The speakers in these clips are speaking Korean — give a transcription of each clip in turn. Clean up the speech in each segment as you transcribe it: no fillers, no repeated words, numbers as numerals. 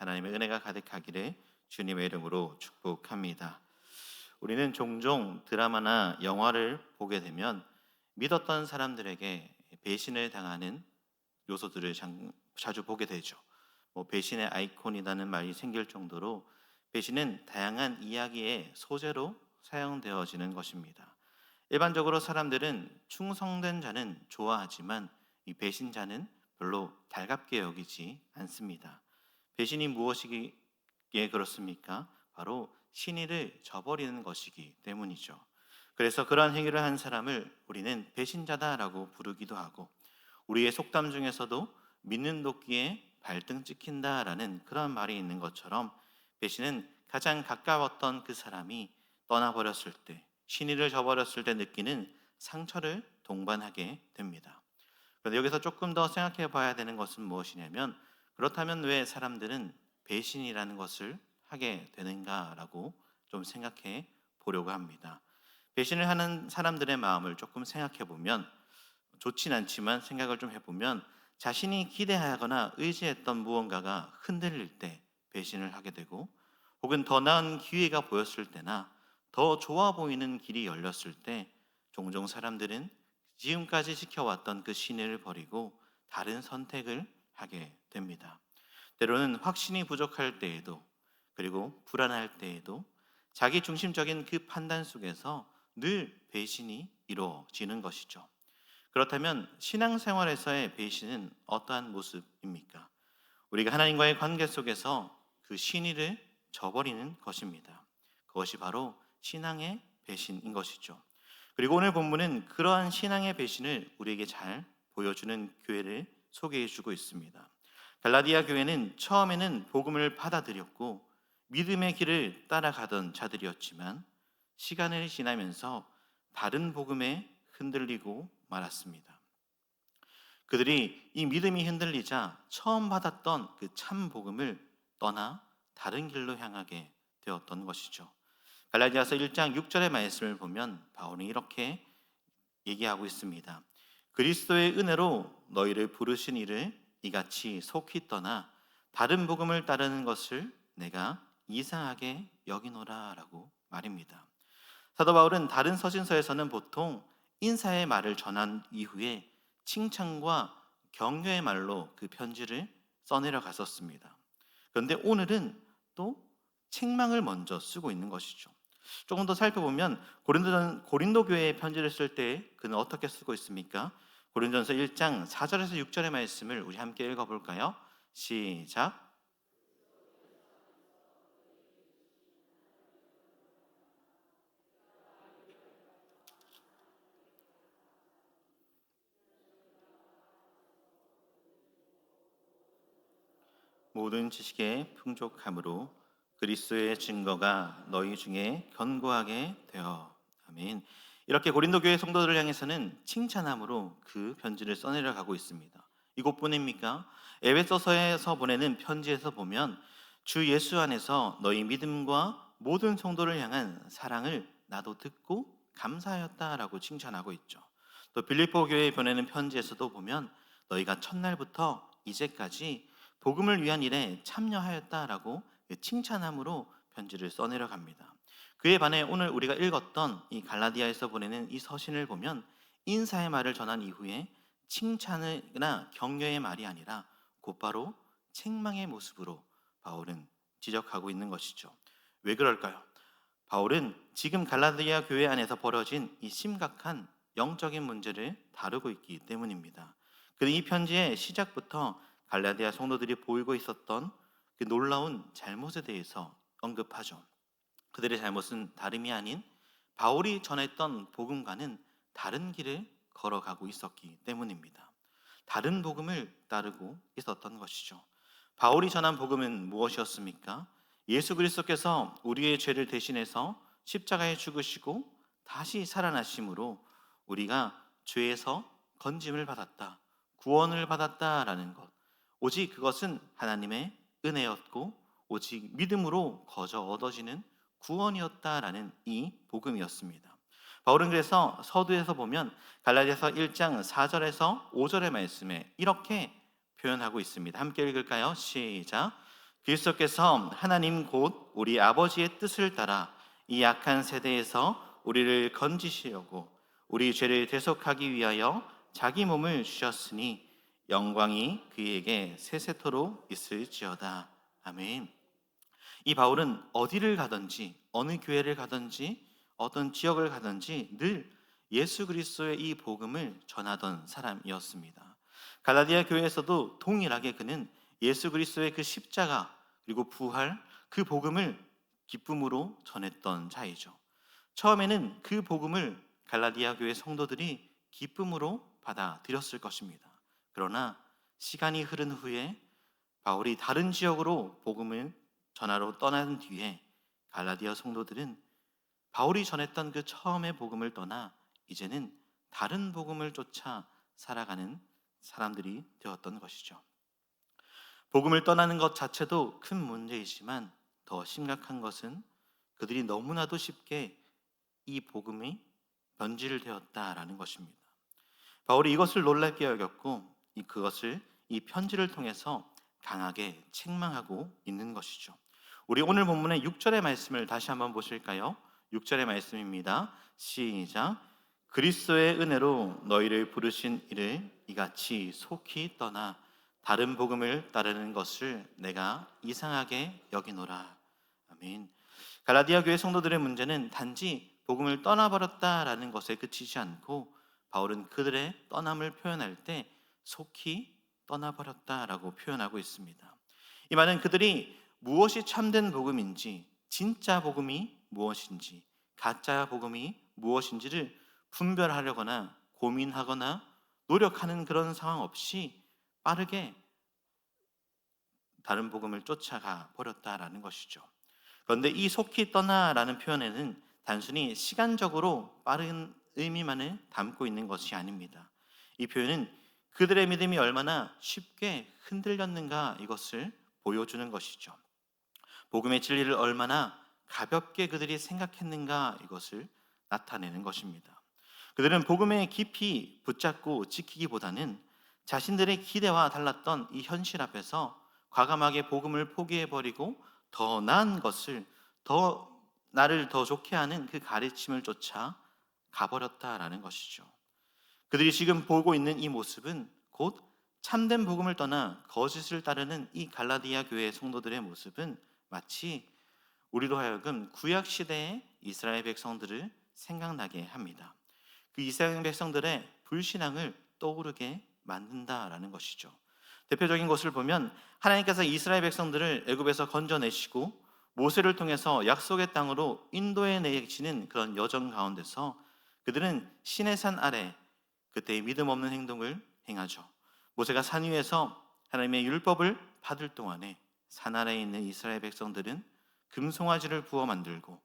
하나님의 은혜가 가득하기를 주님의 이름으로 축복합니다. 우리는 종종 드라마나 영화를 보게 되면 믿었던 사람들에게 배신을 당하는 요소들을 자주 보게 되죠. 배신의 아이콘이라는 말이 생길 정도로 배신은 다양한 이야기의 소재로 사용되어지는 것입니다. 일반적으로 사람들은 충성된 자는 좋아하지만 이 배신자는 별로 달갑게 여기지 않습니다. 배신이 무엇이기에 그렇습니까? 바로 신의를 저버리는 것이기 때문이죠. 그래서 그러한 행위를 한 사람을 우리는 배신자다라고 부르기도 하고, 우리의 속담 중에서도 믿는 도끼에 발등 찍힌다라는 그런 말이 있는 것처럼 배신은 가장 가까웠던 그 사람이 떠나버렸을 때, 신의를 저버렸을 때 느끼는 상처를 동반하게 됩니다. 그런데 여기서 조금 더 생각해 봐야 되는 것은 무엇이냐면, 그렇다면 왜 사람들은 배신이라는 것을 하게 되는가라고 좀 생각해 보려고 합니다. 배신을 하는 사람들의 마음을 조금 생각해 보면, 좋진 않지만 생각을 좀 해보면, 자신이 기대하거나 의지했던 무언가가 흔들릴 때 배신을 하게 되고, 혹은 더 나은 기회가 보였을 때나 더 좋아 보이는 길이 열렸을 때 종종 사람들은 지금까지 지켜왔던 그 신의를 버리고 다른 선택을 하게 됩니다. 때로는 확신이 부족할 때에도, 그리고 불안할 때에도 자기 중심적인 그 판단 속에서 늘 배신이 이루어지는 것이죠. 그렇다면 신앙생활에서의 배신은 어떠한 모습입니까? 우리가 하나님과의 관계 속에서 그 신의를 저버리는 것입니다. 그것이 바로 신앙의 배신인 것이죠. 그리고 오늘 본문은 그러한 신앙의 배신을 우리에게 잘 보여주는 교회를 소개해 주고 있습니다. 갈라디아 교회는 처음에는 복음을 받아들였고 믿음의 길을 따라가던 자들이었지만, 시간을 지나면서 다른 복음에 흔들리고 말았습니다. 그들이 이 믿음이 흔들리자 처음 받았던 그 참 복음을 떠나 다른 길로 향하게 되었던 것이죠. 갈라디아서 1장 6절의 말씀을 보면 바울이 이렇게 얘기하고 있습니다. 그리스도의 은혜로 너희를 부르신 이를 이같이 속히 떠나 다른 복음을 따르는 것을 내가 이상하게 여기노라 라고 말입니다. 사도 바울은 다른 서신서에서는 보통 인사의 말을 전한 이후에 칭찬과 격려의 말로 그 편지를 써내려 갔었습니다. 그런데 오늘은 또 책망을 먼저 쓰고 있는 것이죠. 조금 더 살펴보면 고린도 교회의 편지를 쓸 때 그는 어떻게 쓰고 있습니까? 고린도전서 1장 4절에서 6절의 말씀을 우리 함께 읽어볼까요? 시작. 모든 지식의 풍족함으로 그리스도의 증거가 너희 중에 견고하게 되어. 아멘. 이렇게 고린도 교회 성도들을 향해서는 칭찬함으로 그 편지를 써내려 가고 있습니다. 이것뿐입니까? 에베소서에서 보내는 편지에서 보면 주 예수 안에서 너희 믿음과 모든 성도를 향한 사랑을 나도 듣고 감사하였다라고 칭찬하고 있죠. 또 빌립보 교회에 보내는 편지에서도 보면 너희가 첫날부터 이제까지 복음을 위한 일에 참여하였다라고 칭찬함으로 편지를 써내려 갑니다. 그에 반해 오늘 우리가 읽었던 이 갈라디아에서 보내는 이 서신을 보면 인사의 말을 전한 이후에 칭찬이나 격려의 말이 아니라 곧바로 책망의 모습으로 바울은 지적하고 있는 것이죠. 왜 그럴까요? 바울은 지금 갈라디아 교회 안에서 벌어진 이 심각한 영적인 문제를 다루고 있기 때문입니다. 그는 이 편지의 시작부터 갈라디아 성도들이 보이고 있었던 그 놀라운 잘못에 대해서 언급하죠. 그들의 잘못은 다름이 아닌 바울이 전했던 복음과는 다른 길을 걸어가고 있었기 때문입니다. 다른 복음을 따르고 있었던 것이죠. 바울이 전한 복음은 무엇이었습니까? 예수 그리스도께서 우리의 죄를 대신해서 십자가에 죽으시고 다시 살아나심으로 우리가 죄에서 건짐을 받았다, 구원을 받았다라는 것. 오직 그것은 하나님의 은혜였고 오직 믿음으로 거저 얻어지는 구원이었다라는 이 복음이었습니다. 바울은 그래서 서두에서 보면 갈라디아서 1장 4절에서 5절의 말씀에 이렇게 표현하고 있습니다. 함께 읽을까요? 시작. 그리스도께서 하나님 곧 우리 아버지의 뜻을 따라 이 악한 세대에서 우리를 건지시려고 우리 죄를 대속하기 위하여 자기 몸을 주셨으니 영광이 그에게 세세토록 있을지어다. 아멘. 이 바울은 어디를 가든지 어느 교회를 가든지 어떤 지역을 가든지 늘 예수 그리스도의 이 복음을 전하던 사람이었습니다. 갈라디아 교회에서도 동일하게 그는 예수 그리스도의 그 십자가 그리고 부활 그 복음을 기쁨으로 전했던 자이죠. 처음에는 그 복음을 갈라디아 교회 성도들이 기쁨으로 받아들였을 것입니다. 그러나 시간이 흐른 후에 바울이 다른 지역으로 복음을 전하러 떠난 뒤에 갈라디아 성도들은 바울이 전했던 그 처음의 복음을 떠나 이제는 다른 복음을 쫓아 살아가는 사람들이 되었던 것이죠. 복음을 떠나는 것 자체도 큰 문제이지만 더 심각한 것은 그들이 너무나도 쉽게 이 복음이 변질되었다라는 것입니다. 바울이 이것을 놀랍게 여겼고 그것을 이 편지를 통해서 강하게 책망하고 있는 것이죠. 우리 오늘 본문의 6절의 말씀을 다시 한번 보실까요? 6절의 말씀입니다. 시작. 그리스도의 은혜로 너희를 부르신 이를 이같이 속히 떠나 다른 복음을 따르는 것을 내가 이상하게 여기노라. 아멘. 갈라디아 교회 성도들의 문제는 단지 복음을 떠나버렸다라는 것에 그치지 않고 바울은 그들의 떠남을 표현할 때 속히 떠나버렸다라고 표현하고 있습니다. 이 말은 그들이 무엇이 참된 복음인지, 진짜 복음이 무엇인지, 가짜 복음이 무엇인지를 분별하려거나 고민하거나 노력하는 그런 상황 없이 빠르게 다른 복음을 쫓아가 버렸다라는 것이죠. 그런데 이 속히 떠나라는 표현에는 단순히 시간적으로 빠른 의미만을 담고 있는 것이 아닙니다. 이 표현은 그들의 믿음이 얼마나 쉽게 흔들렸는가 이것을 보여주는 것이죠. 복음의 진리를 얼마나 가볍게 그들이 생각했는가 이것을 나타내는 것입니다. 그들은 복음에 깊이 붙잡고 지키기보다는 자신들의 기대와 달랐던 이 현실 앞에서 과감하게 복음을 포기해버리고 더 나은 것을 나를 더 좋게 하는 그 가르침을 쫓아 가버렸다라는 것이죠. 그들이 지금 보고 있는 이 모습은 곧 참된 복음을 떠나 거짓을 따르는 이 갈라디아 교회 성도들의 모습은 마치 우리로 하여금 구약 시대의 이스라엘 백성들을 생각나게 합니다. 그 이스라엘 백성들의 불신앙을 떠오르게 만든다라는 것이죠. 대표적인 것을 보면 하나님께서 이스라엘 백성들을 애굽에서 건져내시고 모세를 통해서 약속의 땅으로 인도해 내시는 그런 여정 가운데서 그들은 시내산 아래 그때의 믿음 없는 행동을 행하죠. 모세가 산 위에서 하나님의 율법을 받을 동안에 산 아래에 있는 이스라엘 백성들은 금송아지를 부어 만들고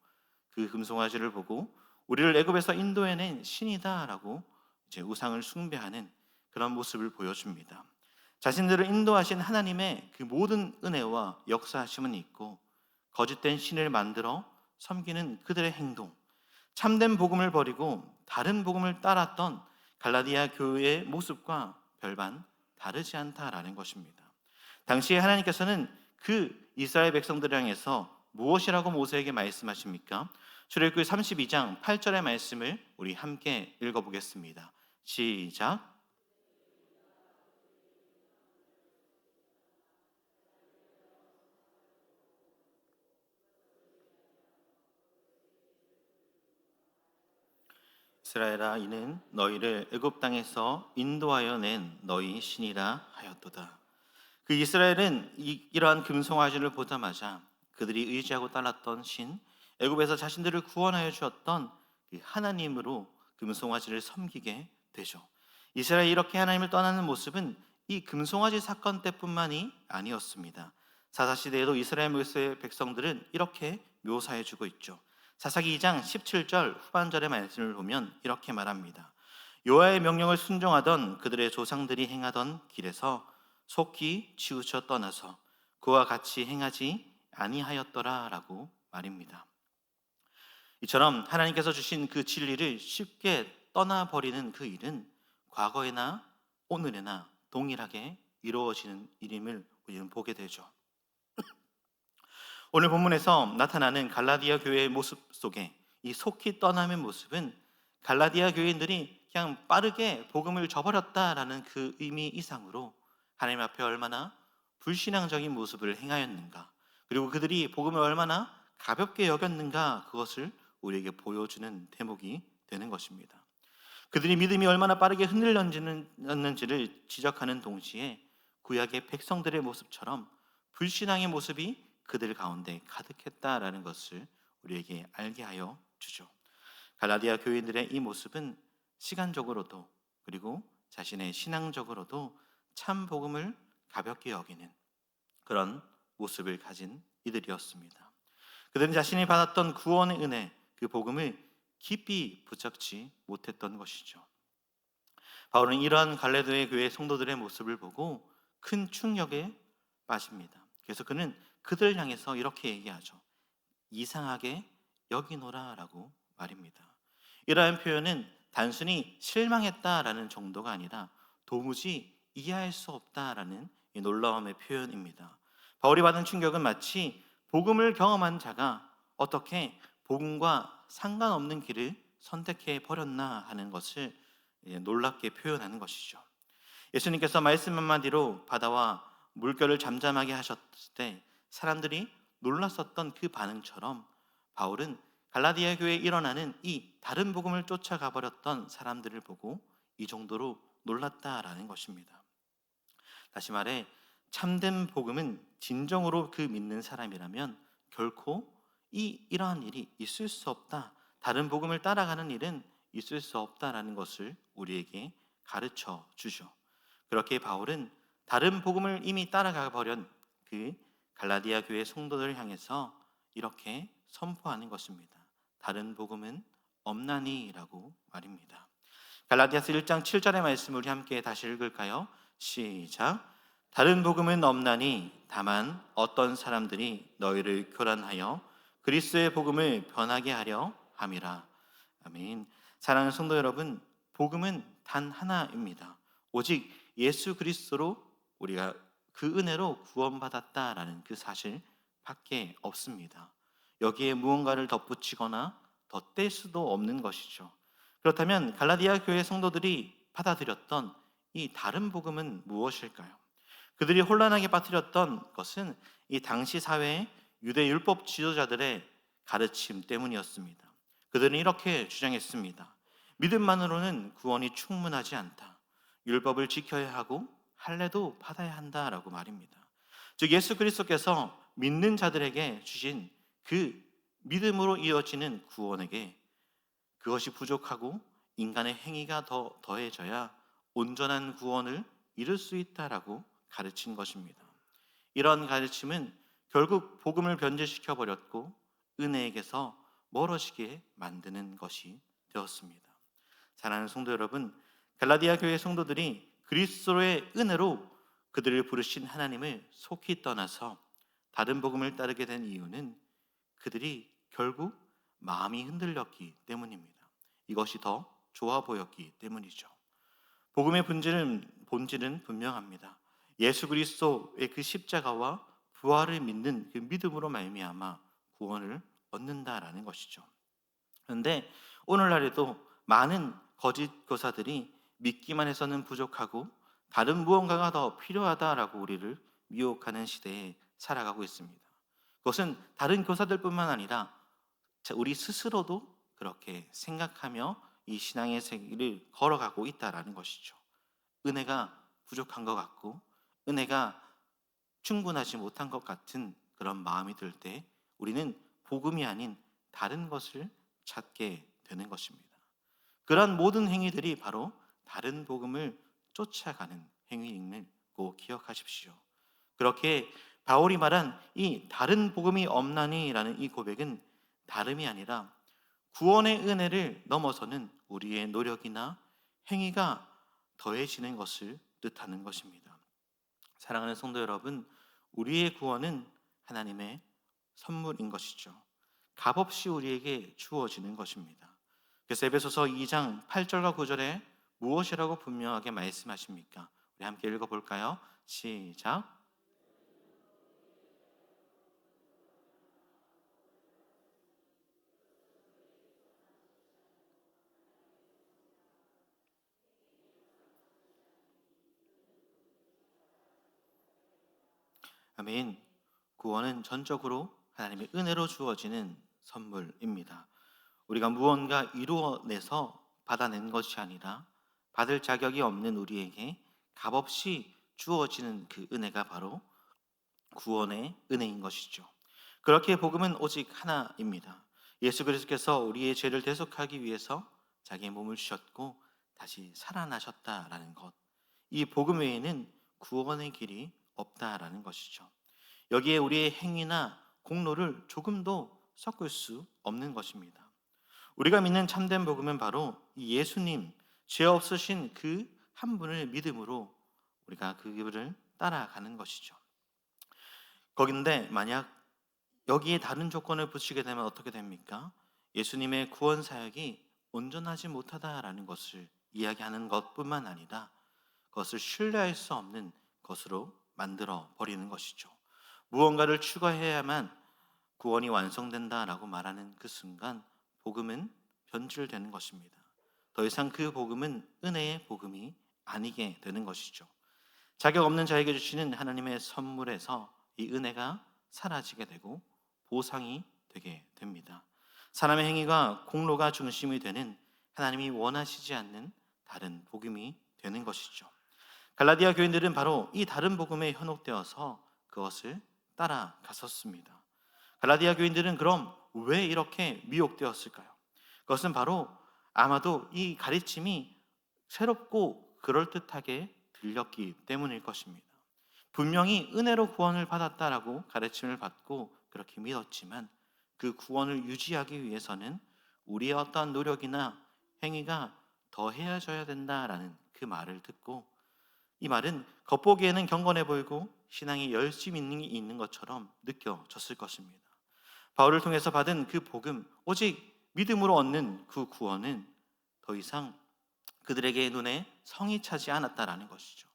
그 금송아지를 보고 우리를 애굽에서 인도해낸 신이다라고 이제 우상을 숭배하는 그런 모습을 보여줍니다. 자신들을 인도하신 하나님의 그 모든 은혜와 역사하심은 있고 거짓된 신을 만들어 섬기는 그들의 행동, 참된 복음을 버리고 다른 복음을 따랐던 갈라디아 교회의 모습과 별반 다르지 않다라는 것입니다. 당시에 하나님께서는 그 이스라엘 백성들을 향해서 무엇이라고 모세에게 말씀하십니까? 출애굽기 32장 8절의 말씀을 우리 함께 읽어보겠습니다. 시작. 이스라엘아, 이는 너희를 애굽 땅에서 인도하여 낸 너희 신이라 하였도다. 그 이스라엘은 이러한 금송아지를 보자마자 그들이 의지하고 따랐던 신, 애굽에서 자신들을 구원하여 주었던 그 하나님으로 금송아지를 섬기게 되죠. 이스라엘이 이렇게 하나님을 떠나는 모습은 이 금송아지 사건 때뿐만이 아니었습니다. 사사시대에도 이스라엘 백성들은 이렇게 묘사해 주고 있죠. 사사기 2장 17절 후반절의 말씀을 보면 이렇게 말합니다. 여호와의 명령을 순종하던 그들의 조상들이 행하던 길에서 속히 치우쳐 떠나서 그와 같이 행하지 아니하였더라라고 말입니다. 이처럼 하나님께서 주신 그 진리를 쉽게 떠나버리는 그 일은 과거에나 오늘에나 동일하게 이루어지는 일임을 우리는 보게 되죠. 오늘 본문에서 나타나는 갈라디아 교회의 모습 속에 이 속히 떠남의 모습은 갈라디아 교인들이 그냥 빠르게 복음을 저버렸다라는 그 의미 이상으로 하나님 앞에 얼마나 불신앙적인 모습을 행하였는가, 그리고 그들이 복음을 얼마나 가볍게 여겼는가, 그것을 우리에게 보여주는 대목이 되는 것입니다. 그들이 믿음이 얼마나 빠르게 흔들렸는지를 지적하는 동시에 구약의 백성들의 모습처럼 불신앙의 모습이 그들 가운데 가득했다라는 것을 우리에게 알게 하여 주죠. 갈라디아 교인들의 이 모습은 시간적으로도 그리고 자신의 신앙적으로도 참 복음을 가볍게 여기는 그런 모습을 가진 이들이었습니다. 그들은 자신이 받았던 구원의 은혜, 그 복음을 깊이 붙잡지 못했던 것이죠. 바울은 이러한 갈라디아 교회 성도들의 모습을 보고 큰 충격에 빠집니다. 그래서 그는 그들 향해서 이렇게 얘기하죠. 이상하게 여기노라라고 말입니다. 이러한 표현은 단순히 실망했다라는 정도가 아니라 도무지 이해할 수 없다라는 이 놀라움의 표현입니다. 바울이 받은 충격은 마치 복음을 경험한 자가 어떻게 복음과 상관없는 길을 선택해 버렸나 하는 것을 놀랍게 표현하는 것이죠. 예수님께서 말씀 한마디로 바다와 물결을 잠잠하게 하셨을 때 사람들이 놀랐었던 그 반응처럼 바울은 갈라디아 교회에 일어나는 이 다른 복음을 쫓아가 버렸던 사람들을 보고 이 정도로 놀랐다라는 것입니다. 다시 말해 참된 복음은 진정으로 그 믿는 사람이라면 결코 이러한 일이 있을 수 없다, 다른 복음을 따라가는 일은 있을 수 없다라는 것을 우리에게 가르쳐 주죠. 그렇게 바울은 다른 복음을 이미 따라가 버린 그 갈라디아 교회 성도들을 향해서 이렇게 선포하는 것입니다. 다른 복음은 없나니라고 말입니다. 갈라디아서 1장 7절의 말씀을 우리 함께 다시 읽을까요? 시작. 다른 복음은 없나니 다만 어떤 사람들이 너희를 교란하여 그리스도의 복음을 변하게 하려 함이라. 아멘. 사랑하는 성도 여러분, 복음은 단 하나입니다. 오직 예수 그리스도로 우리가 그 은혜로 구원받았다라는 그 사실 밖에 없습니다. 여기에 무언가를 덧붙이거나 덧댈 수도 없는 것이죠. 그렇다면 갈라디아 교회 성도들이 받아들였던 이 다른 복음은 무엇일까요? 그들이 혼란하게 빠뜨렸던 것은 이 당시 사회의 유대 율법 지도자들의 가르침 때문이었습니다. 그들은 이렇게 주장했습니다. 믿음만으로는 구원이 충분하지 않다. 율법을 지켜야 하고 할례도 받아야 한다라고 말입니다. 즉 예수 그리스도께서 믿는 자들에게 주신 그 믿음으로 이어지는 구원에게 그것이 부족하고 인간의 행위가 더 더해져야 온전한 구원을 이룰 수 있다라고 가르친 것입니다. 이런 가르침은 결국 복음을 변질시켜 버렸고 은혜에게서 멀어지게 만드는 것이 되었습니다. 사랑하는 성도 여러분, 갈라디아 교회 성도들이 그리스도의 은혜로 그들을 부르신 하나님을 속히 떠나서 다른 복음을 따르게 된 이유는 그들이 결국 마음이 흔들렸기 때문입니다. 이것이 더 좋아 보였기 때문이죠. 복음의 본질은 분명합니다. 예수 그리스도의 그 십자가와 부활을 믿는 그 믿음으로 말미암아 구원을 얻는다라는 것이죠. 그런데 오늘날에도 많은 거짓 교사들이 믿기만 해서는 부족하고 다른 무언가가 더 필요하다라고 우리를 미혹하는 시대에 살아가고 있습니다. 그것은 다른 교사들뿐만 아니라 우리 스스로도 그렇게 생각하며 이 신앙의 세계를 걸어가고 있다라는 것이죠. 은혜가 부족한 것 같고 은혜가 충분하지 못한 것 같은 그런 마음이 들 때 우리는 복음이 아닌 다른 것을 찾게 되는 것입니다. 그런 모든 행위들이 바로 다른 복음을 쫓아가는 행위임을 꼭 기억하십시오. 그렇게 바울이 말한 이 다른 복음이 없나니라는 이 고백은 다름이 아니라 구원의 은혜를 넘어서는 우리의 노력이나 행위가 더해지는 것을 뜻하는 것입니다. 사랑하는 성도 여러분, 우리의 구원은 하나님의 선물인 것이죠. 값없이 우리에게 주어지는 것입니다. 그래서 에베소서 2장 8절과 9절에 무엇이라고 분명하게 말씀하십니까? 우리 함께 읽어볼까요? 시작. 아멘. 구원은 전적으로 하나님의 은혜로 주어지는 선물입니다. 우리가 무언가 이루어내서 받아낸 것이 아니라 받을 자격이 없는 우리에게 값없이 주어지는 그 은혜가 바로 구원의 은혜인 것이죠. 그렇게 복음은 오직 하나입니다. 예수 그리스도께서 우리의 죄를 대속하기 위해서 자기의 몸을 주셨고 다시 살아나셨다라는 것. 이 복음 외에는 구원의 길이 없다라는 것이죠. 여기에 우리의 행위나 공로를 조금도 섞을 수 없는 것입니다. 우리가 믿는 참된 복음은 바로 이 예수님, 죄 없으신 그 한 분을 믿음으로 우리가 그분을 따라가는 것이죠. 거긴데 만약 여기에 다른 조건을 붙이게 되면 어떻게 됩니까? 예수님의 구원 사역이 온전하지 못하다라는 것을 이야기하는 것뿐만 아니라 그것을 신뢰할 수 없는 것으로 만들어 버리는 것이죠. 무언가를 추가해야만 구원이 완성된다라고 말하는 그 순간 복음은 변질되는 것입니다. 더 이상 그 복음은 은혜의 복음이 아니게 되는 것이죠. 자격 없는 자에게 주시는 하나님의 선물에서 이 은혜가 사라지게 되고 보상이 되게 됩니다. 사람의 행위가 공로가 중심이 되는 하나님이 원하시지 않는 다른 복음이 되는 것이죠. 갈라디아 교인들은 바로 이 다른 복음에 현혹되어서 그것을 따라갔었습니다. 갈라디아 교인들은 그럼 왜 이렇게 미혹되었을까요? 그것은 바로 아마도 이 가르침이 새롭고 그럴듯하게 들렸기 때문일 것입니다. 분명히 은혜로 구원을 받았다라고 가르침을 받고 그렇게 믿었지만 그 구원을 유지하기 위해서는 우리의 어떠한 노력이나 행위가 더 헤어져야 된다라는 그 말을 듣고 이 말은 겉보기에는 경건해 보이고 신앙이 열심히 있는 것처럼 느껴졌을 것입니다. 바울을 통해서 받은 그 복음, 오직 믿음으로 얻는 그 구원은 더 이상 그들에게 눈에 성이 차지 않았다라는 것이죠.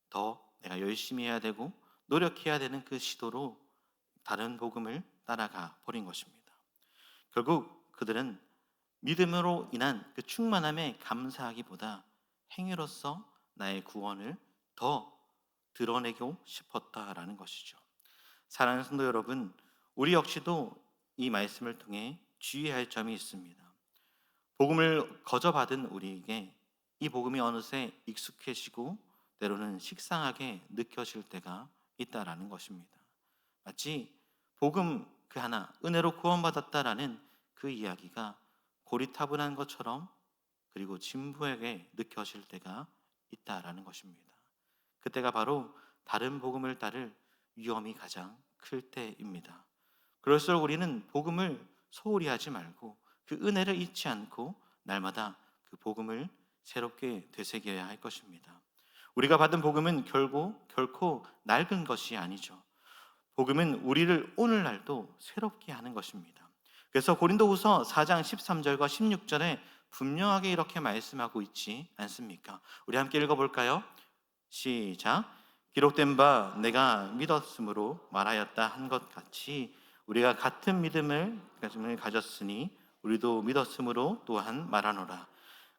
더 내가 열심히 해야 되고 노력해야 되는 그 시도로 다른 복음을 따라가 버린 것입니다. 결국 그들은 믿음으로 인한 그 충만함에 감사하기보다 행위로서 나의 구원을 더 드러내고 싶었다라는 것이죠. 사랑하는 성도 여러분, 우리 역시도 이 말씀을 통해 주의할 점이 있습니다. 복음을 거저받은 우리에게 이 복음이 어느새 익숙해지고 때로는 식상하게 느껴질 때가 있다라는 것입니다. 마치 복음 그 하나, 은혜로 구원받았다라는 그 이야기가 고리타분한 것처럼 그리고 진부하게 느껴질 때가 있다라는 것입니다. 그때가 바로 다른 복음을 따를 위험이 가장 클 때입니다. 그럴수록 우리는 복음을 소홀히 하지 말고 그 은혜를 잊지 않고 날마다 그 복음을 새롭게 되새겨야 할 것입니다. 우리가 받은 복음은 결코 낡은 것이 아니죠. 복음은 우리를 오늘날도 새롭게 하는 것입니다. 그래서 고린도후서 4장 13절과 16절에 분명하게 이렇게 말씀하고 있지 않습니까? 우리 함께 읽어볼까요? 시작. 기록된 바 내가 믿었으므로 말하였다 한 것 같이 우리가 같은 믿음을 가졌으니 우리도 믿었으므로 또한 말하노라.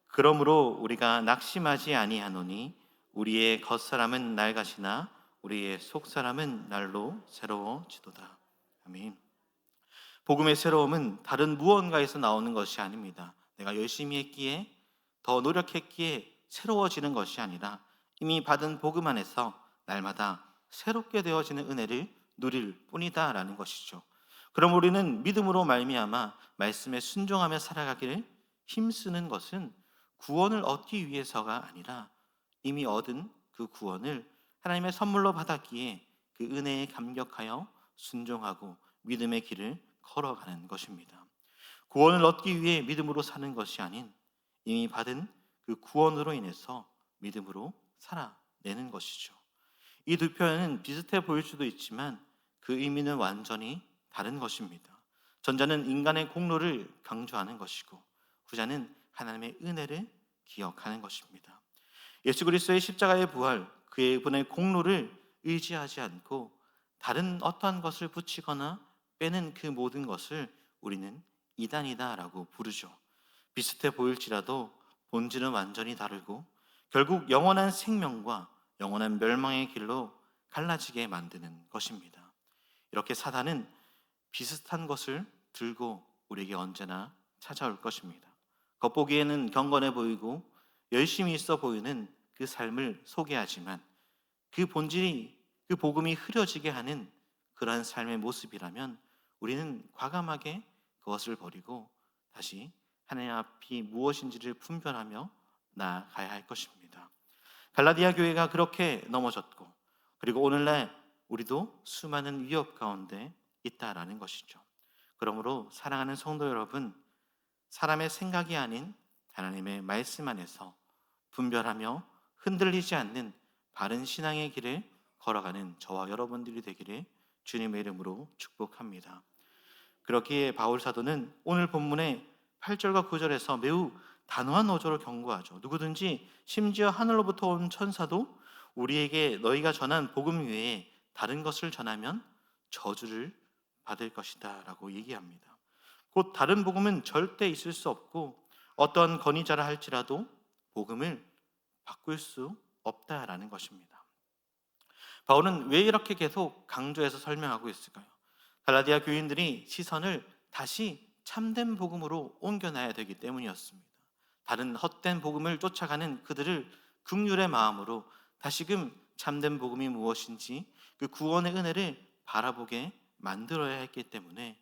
그러므로 우리가 낙심하지 아니하노니 우리의 겉사람은 낡으시나 우리의 속사람은 날로 새로워지도다. 아멘. 복음의 새로움은 다른 무언가에서 나오는 것이 아닙니다. 내가 열심히 했기에 더 노력했기에 새로워지는 것이 아니라 이미 받은 복음 안에서 날마다 새롭게 되어지는 은혜를 누릴 뿐이다라는 것이죠. 그럼 우리는 믿음으로 말미암아 말씀에 순종하며 살아가기를 힘쓰는 것은 구원을 얻기 위해서가 아니라 이미 얻은 그 구원을 하나님의 선물로 받았기에 그 은혜에 감격하여 순종하고 믿음의 길을 걸어가는 것입니다. 구원을 얻기 위해 믿음으로 사는 것이 아닌 이미 받은 그 구원으로 인해서 믿음으로 살아내는 것이죠. 이 두 표현은 비슷해 보일 수도 있지만 그 의미는 완전히 다른 것입니다. 전자는 인간의 공로를 강조하는 것이고 후자는 하나님의 은혜를 기억하는 것입니다. 예수 그리스도의 십자가의 부활, 그분의 공로를 의지하지 않고 다른 어떠한 것을 붙이거나 빼는 그 모든 것을 우리는 이단이다라고 부르죠. 비슷해 보일지라도 본질은 완전히 다르고 결국 영원한 생명과 영원한 멸망의 길로 갈라지게 만드는 것입니다. 이렇게 사단은 비슷한 것을 들고 우리에게 언제나 찾아올 것입니다. 겉보기에는 경건해 보이고 열심히 있어 보이는 그 삶을 소개하지만 그 본질이, 그 복음이 흐려지게 하는 그러한 삶의 모습이라면 우리는 과감하게 그것을 버리고 다시 하나님 앞이 무엇인지를 분별하며 나아가야 할 것입니다. 갈라디아 교회가 그렇게 넘어졌고, 그리고 오늘날 우리도 수많은 위협 가운데 있다라는 것이죠. 그러므로 사랑하는 성도 여러분, 사람의 생각이 아닌 하나님의 말씀 안에서 분별하며 흔들리지 않는 바른 신앙의 길을 걸어가는 저와 여러분들이 되기를 주님의 이름으로 축복합니다. 그렇기에 바울 사도는 오늘 본문의 8절과 9절에서 매우 단호한 어조로 경고하죠. 누구든지 심지어 하늘로부터 온 천사도 우리에게 너희가 전한 복음 외에 다른 것을 전하면 저주를 받을 것이다 라고 얘기합니다. 곧 다른 복음은 절대 있을 수 없고 어떤 권위자라 할지라도 복음을 바꿀 수 없다라는 것입니다. 바울은 왜 이렇게 계속 강조해서 설명하고 있을까요? 갈라디아 교인들이 시선을 다시 참된 복음으로 옮겨놔야 되기 때문이었습니다. 다른 헛된 복음을 쫓아가는 그들을 긍휼의 마음으로 다시금 참된 복음이 무엇인지 그 구원의 은혜를 바라보게 만들어야 했기 때문에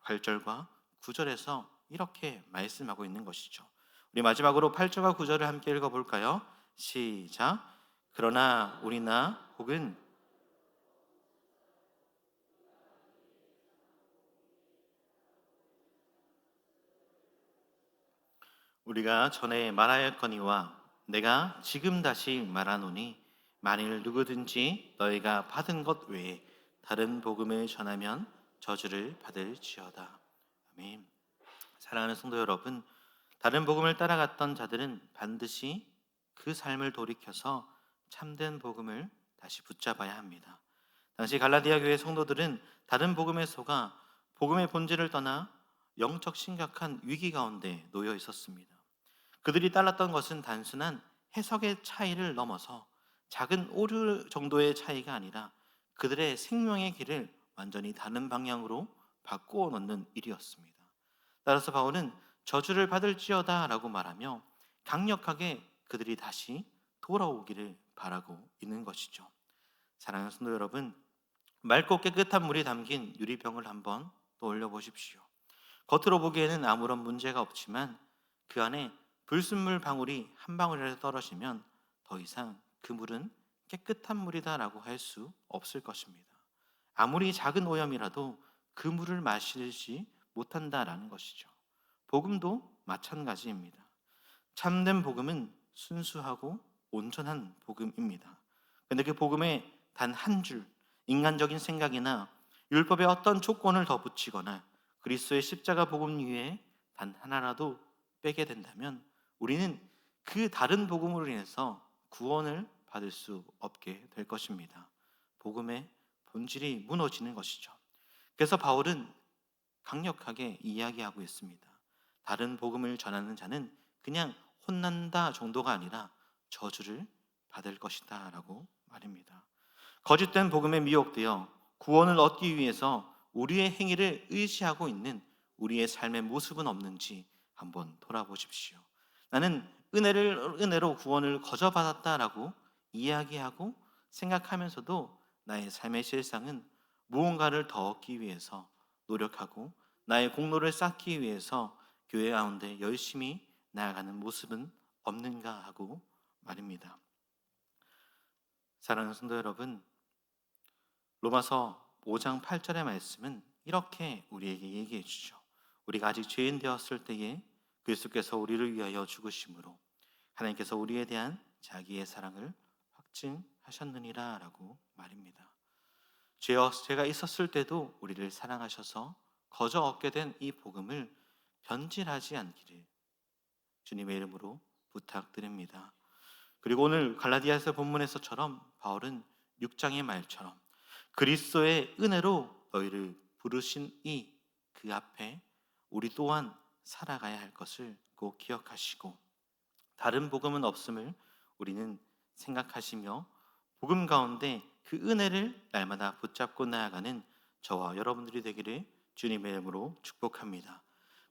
8절과 9절에서 이렇게 말씀하고 있는 것이죠. 우리 마지막으로 8절과 9절을 함께 읽어볼까요? 시작. 그러나 우리나 혹은 우리가 전에 말하였거니와 내가 지금 다시 말하노니 만일 누구든지 너희가 받은 것 외에 다른 복음을 전하면 저주를 받을지어다. 아멘. 사랑하는 성도 여러분, 다른 복음을 따라갔던 자들은 반드시 그 삶을 돌이켜서 참된 복음을 다시 붙잡아야 합니다. 당시 갈라디아 교회 성도들은 다른 복음에 속아 복음의 본질을 떠나 영적 심각한 위기 가운데 놓여 있었습니다. 그들이 따랐던 것은 단순한 해석의 차이를 넘어서 작은 오류 정도의 차이가 아니라 그들의 생명의 길을 완전히 다른 방향으로 바꾸어 놓는 일이었습니다. 따라서 바울은 저주를 받을지어다 라고 말하며 강력하게 그들이 다시 돌아오기를 바라고 있는 것이죠. 사랑하는 성도 여러분, 맑고 깨끗한 물이 담긴 유리병을 한번 떠올려 보십시오. 겉으로 보기에는 아무런 문제가 없지만 그 안에 불순물 방울이 한 방울이라도 떨어지면 더 이상 그 물은 깨끗한 물이다라고 할 수 없을 것입니다. 아무리 작은 오염이라도 그 물을 마시지 못한다라는 것이죠. 복음도 마찬가지입니다. 참된 복음은 순수하고 온전한 복음입니다. 그런데 그 복음에 단 한 줄, 인간적인 생각이나 율법의 어떤 조건을 덧붙이거나 그리스도의 십자가 복음 위에 단 하나라도 빼게 된다면 우리는 그 다른 복음으로 인해서 구원을 받을 수 없게 될 것입니다. 복음의 본질이 무너지는 것이죠. 그래서 바울은 강력하게 이야기하고 있습니다. 다른 복음을 전하는 자는 그냥 혼난다 정도가 아니라 저주를 받을 것이다 라고 말입니다. 거짓된 복음에 미혹되어 구원을 얻기 위해서 우리의 행위를 의지하고 있는 우리의 삶의 모습은 없는지 한번 돌아보십시오. 나는 은혜로 구원을 거저 받았다라고 이야기하고 생각하면서도 나의 삶의 실상은 무언가를 더 얻기 위해서 노력하고 나의 공로를 쌓기 위해서 교회 가운데 열심히 나아가는 모습은 없는가 하고 말입니다. 사랑하는 성도 여러분, 로마서 5장 8절의 말씀은 이렇게 우리에게 얘기해 주죠. 우리가 아직 죄인 되었을 때에 그리스도께서 우리를 위하여 죽으심으로 하나님께서 우리에 대한 자기의 사랑을 확증하셨느니라 라고 말입니다. 죄가 있었을 때도 우리를 사랑하셔서 거저 얻게 된 이 복음을 변질하지 않기를 주님의 이름으로 부탁드립니다. 그리고 오늘 갈라디아서 본문에서처럼 바울은 6장의 말처럼 그리스도의 은혜로 너희를 부르신 이 그 앞에 우리 또한 살아가야 할 것을 꼭 기억하시고 다른 복음은 없음을 우리는 생각하시며 복음 가운데 그 은혜를 날마다 붙잡고 나아가는 저와 여러분들이 되기를 주님의 이름으로 축복합니다.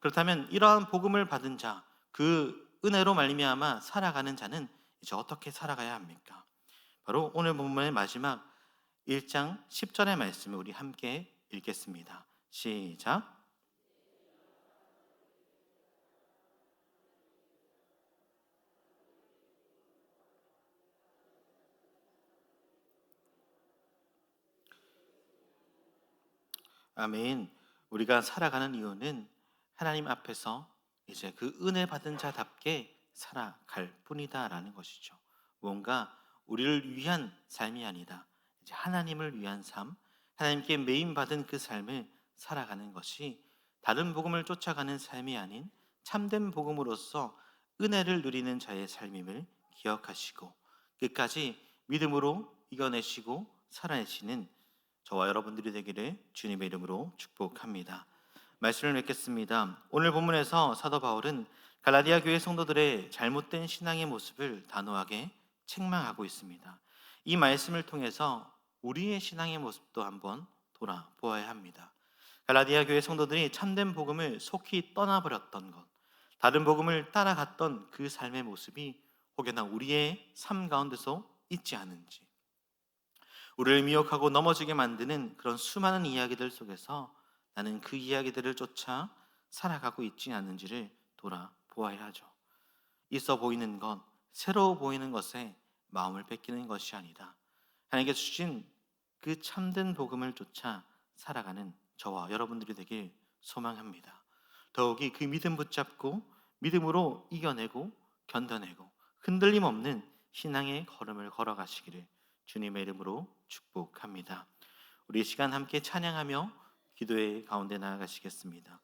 그렇다면 이러한 복음을 받은 자, 그 은혜로 말미암아 살아가는 자는 이제 어떻게 살아가야 합니까? 바로 오늘 본문의 마지막 1장 10절의 말씀을 우리 함께 읽겠습니다. 시작. 아멘. 우리가 살아가는 이유는 하나님 앞에서 이제 그 은혜 받은 자답게 살아갈 뿐이다라는 것이죠. 뭔가 우리를 위한 삶이 아니다. 이제 하나님을 위한 삶, 하나님께 메인 받은 그 삶을 살아가는 것이 다른 복음을 쫓아가는 삶이 아닌 참된 복음으로서 은혜를 누리는 자의 삶임을 기억하시고 끝까지 믿음으로 이겨내시고 살아내시는 저와 여러분들이 되기를 주님의 이름으로 축복합니다. 말씀을 맺겠습니다. 오늘 본문에서 사도 바울은 갈라디아 교회 성도들의 잘못된 신앙의 모습을 단호하게 책망하고 있습니다. 이 말씀을 통해서 우리의 신앙의 모습도 한번 돌아보아야 합니다. 갈라디아 교회 성도들이 참된 복음을 속히 떠나버렸던 것, 다른 복음을 따라갔던 그 삶의 모습이 혹여나 우리의 삶 가운데서 있지 않은지, 우리를 미혹하고 넘어지게 만드는 그런 수많은 이야기들 속에서 나는 그 이야기들을 쫓아 살아가고 있지 않는지를 돌아보아야 하죠. 있어 보이는 것, 새로워 보이는 것에 마음을 뺏기는 것이 아니라 하나님께서 주신 그 참된 복음을 쫓아 살아가는 저와 여러분들이 되길 소망합니다. 더욱이 그 믿음 붙잡고 믿음으로 이겨내고 견뎌내고 흔들림 없는 신앙의 걸음을 걸어가시기를 주님의 이름으로 축복합니다. 우리 시간 함께 찬양하며 기도의 가운데 나아가시겠습니다.